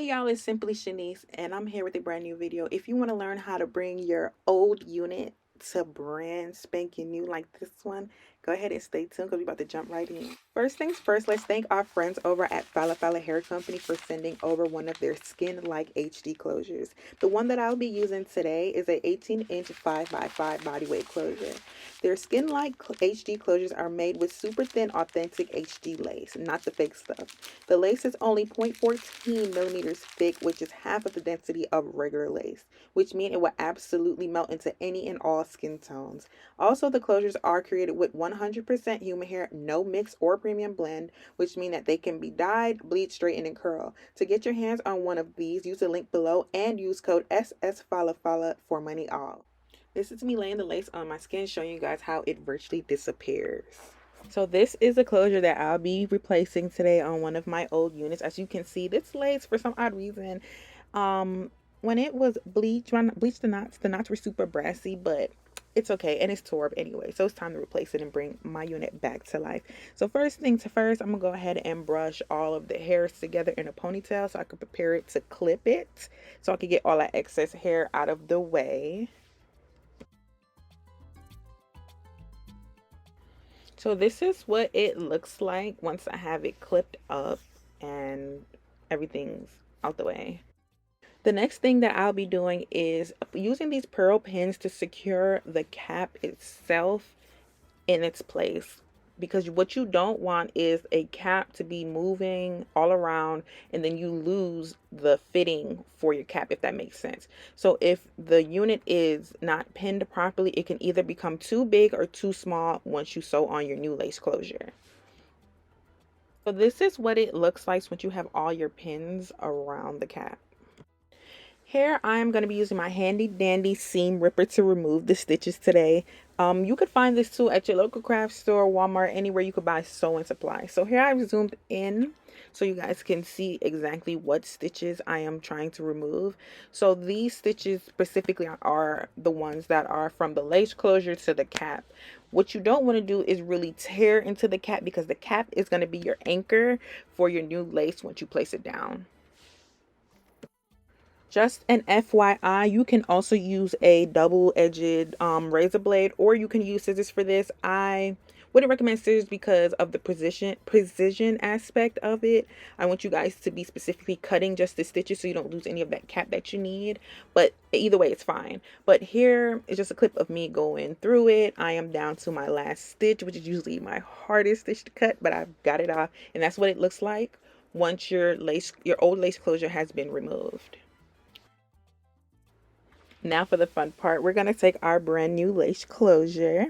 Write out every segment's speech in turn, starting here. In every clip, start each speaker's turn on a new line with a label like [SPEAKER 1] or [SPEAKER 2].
[SPEAKER 1] y'all, it's Simply Shanice, and I'm here with a brand new video. If you want to learn how to bring your old unit to brand spanking new like this one, go ahead and stay tuned because we're about to jump right in. First things first, let's thank our friends over at FalaFala Hair Company for sending over one of their SkinLike HD closures. The one that I'll be using today is a 18-inch 5x5 bodyweight closure. Their SkinLike HD closures are made with super thin, authentic HD lace, not the fake stuff. The lace is only 0.14 millimeters thick, which is half of the density of regular lace, which means it will absolutely melt into any and all skin tones. Also, the closures are created with 100% human hair, no mix or premium blend, which means that they can be dyed, bleach, straighten, and curl. To get your hands on one of these, use the link below and use code SSFALAFALA for money off. This is me laying the lace on my skin, showing you guys how it virtually disappears. So this is a closure that I'll be replacing today on one of my old units. As you can see, this lace, for some odd reason, when it was bleached, when I bleached the knots were super brassy, but it's okay, and it's tore up anyway. So it's time to replace it and bring my unit back to life. So first things first, I'm gonna go ahead and brush all of the hairs together in a ponytail so I can prepare it to clip it, so I can get all that excess hair out of the way. So this is what it looks like once I have it clipped up and everything's out the way. The next thing that I'll be doing is using these pearl pins to secure the cap itself in its place, because what you don't want is a cap to be moving all around and then you lose the fitting for your cap, if that makes sense. So if the unit is not pinned properly, it can either become too big or too small once you sew on your new lace closure. So this is what it looks like once you have all your pins around the cap. Here I am going to be using my handy dandy seam ripper to remove the stitches today. You could find this tool at your local craft store, Walmart, anywhere you could buy sewing supplies. So here I've zoomed in so you guys can see exactly what stitches I am trying to remove. So these stitches specifically are the ones that are from the lace closure to the cap. What you don't want to do is really tear into the cap, because the cap is going to be your anchor for your new lace once you place it down. Just an FYI, you can also use a double-edged razor blade, or you can use scissors for this. I wouldn't recommend scissors because of the precision aspect of it. I want you guys to be specifically cutting just the stitches so you don't lose any of that cap that you need. But either way, it's fine. But here is just a clip of me going through it. I am down to my last stitch, which is usually my hardest stitch to cut, but I've got it off, and that's what it looks like once your old lace closure has been removed. Now for the fun part, we're going to take our brand new lace closure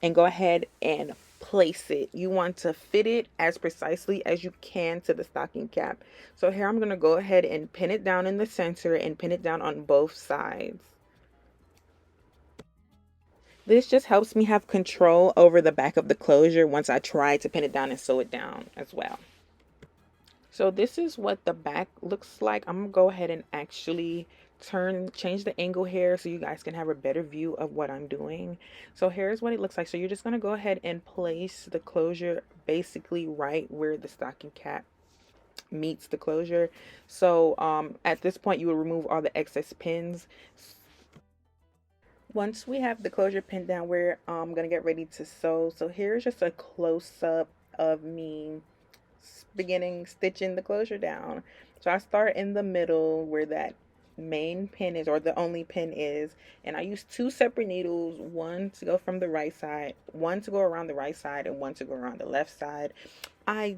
[SPEAKER 1] and go ahead and place it. You want to fit it as precisely as you can to the stocking cap. So here I'm going to go ahead and pin it down in the center and pin it down on both sides. This just helps me have control over the back of the closure once I try to pin it down and sew it down as well. So this is what the back looks like. I'm gonna go ahead and actually change the angle here so you guys can have a better view of what I'm doing. So here's what it looks like. So you're just gonna go ahead and place the closure basically right where the stocking cap meets the closure. So at this point you will remove all the excess pins. Once we have the closure pinned down, we're gonna get ready to sew. So here's just a close-up of me beginning stitching the closure down. So I start in the middle where that main pin is, or the only pin is, and I use two separate needles, one to go from the right side, one to go around the right side, and one to go around the left side. I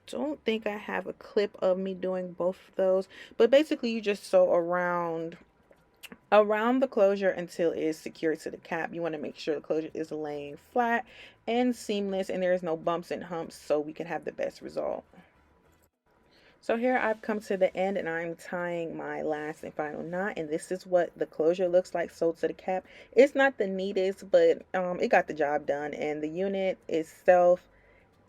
[SPEAKER 1] don't think I have a clip of me doing both of those, but basically you just sew around the closure until it is secured to the cap. You want to make sure the closure is laying flat and seamless and there's no bumps and humps, so we can have the best result. So here I've come to the end and I'm tying my last and final knot, and this is what the closure looks like sewed to the cap. It's not the neatest, but it got the job done, and the unit itself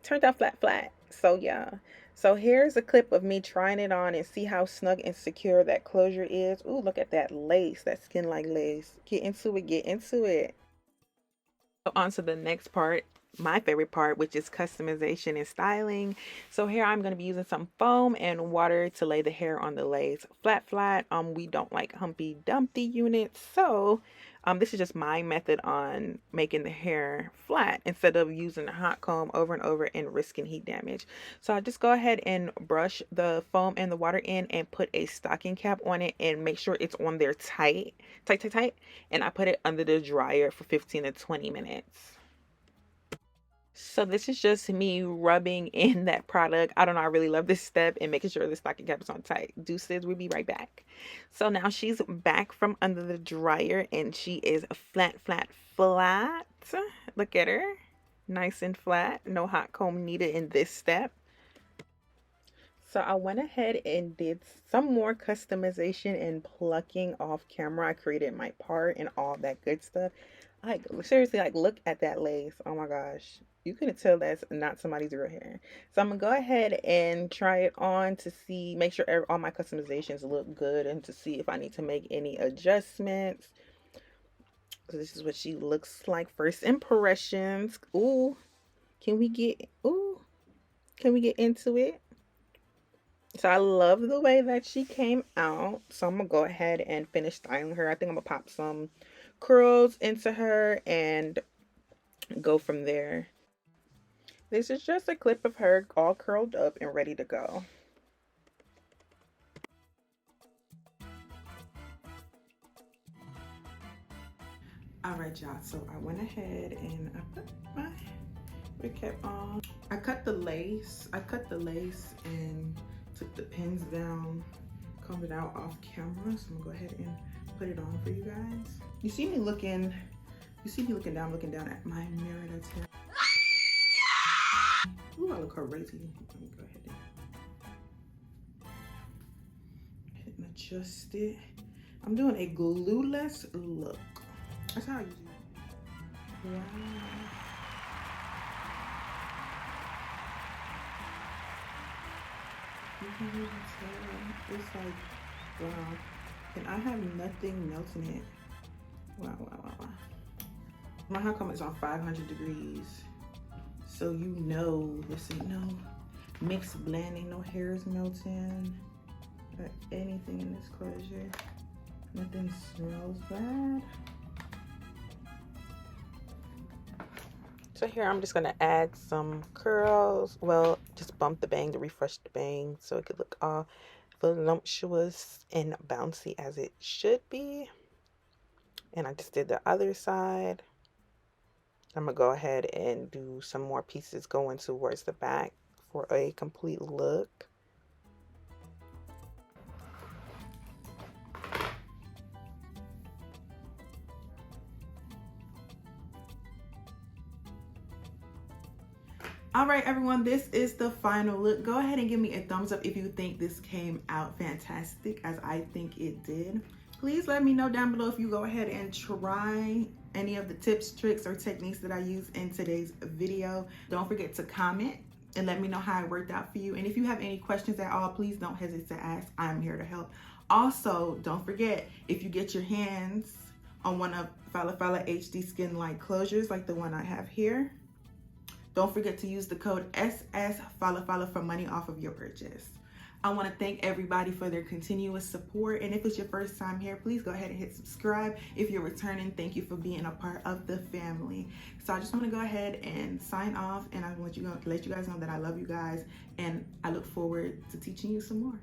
[SPEAKER 1] turned out flat. So yeah. So here's a clip of me trying it on and see how snug and secure that closure is. Ooh, look at that lace, that SkinLike lace. Get into it, get into it. So on to the next part. my favorite part, which is customization and styling. So here I'm going to be using some foam and water to lay the hair on the lace flat. We don't like Humpty Dumpty units, so this is just my method on making the hair flat instead of using a hot comb over and over and risking heat damage. So I just go ahead and brush the foam and the water in and put a stocking cap on it and make sure it's on there tight, and I put it under the dryer for 15 to 20 minutes. So this is just me rubbing in that product. I don't know, I really love this step and making sure the stocking cap is on tight. Deuces, we'll be right back. So now she's back from under the dryer and she is flat. Look at her. Nice and flat. No hot comb needed in this step. So I went ahead and did some more customization and plucking off camera. I created my part and all that good stuff. Like, seriously, like, look at that lace. Oh my gosh. You couldn't tell that's not somebody's real hair. So I'm going to go ahead and try it on to see, make sure all my customizations look good and to see if I need to make any adjustments. So this is what she looks like. First impressions. Ooh, can we get into it? So I love the way that she came out. So I'm going to go ahead and finish styling her. I think I'm going to pop some curls into her and go from there. This is just a clip of her all curled up and ready to go. Alright y'all, so I went ahead and I put my wig cap on. I cut the lace and took the pins down, combed it out off camera. So I'm gonna go ahead and put it on for you guys. You see me looking down at my mirror that's here. Ooh, I look crazy. Let me go ahead and adjust it. I'm doing a glueless look. That's how I use it. Wow. You can even tell. It's like, wow. And I have nothing melting it. Wow. My hair comb is on 500 degrees. So you know this ain't no mixed blending, no hairs melting, or anything in this closure. Nothing smells bad. So here I'm just gonna add some curls. Well, just bump the bang to refresh the bang so it could look all voluptuous and bouncy as it should be. And I just did the other side. I'm gonna go ahead and do some more pieces going towards the back for a complete look. All right, everyone, this is the final look. Go ahead and give me a thumbs up if you think this came out fantastic, as I think it did. Please let me know down below if you go ahead and try any of the tips, tricks, or techniques that I use in today's video. Don't forget to comment and let me know how it worked out for you. And if you have any questions at all, please don't hesitate to ask. I'm here to help. Also, don't forget, if you get your hands on one of FalaFala HD Skinlike Closures, like the one I have here, don't forget to use the code SSFALAFALA for money off of your purchase. I want to thank everybody for their continuous support. And if it's your first time here, please go ahead and hit subscribe. If you're returning, thank you for being a part of the family. So I just want to go ahead and sign off, and I want to let you guys know that I love you guys, and I look forward to teaching you some more.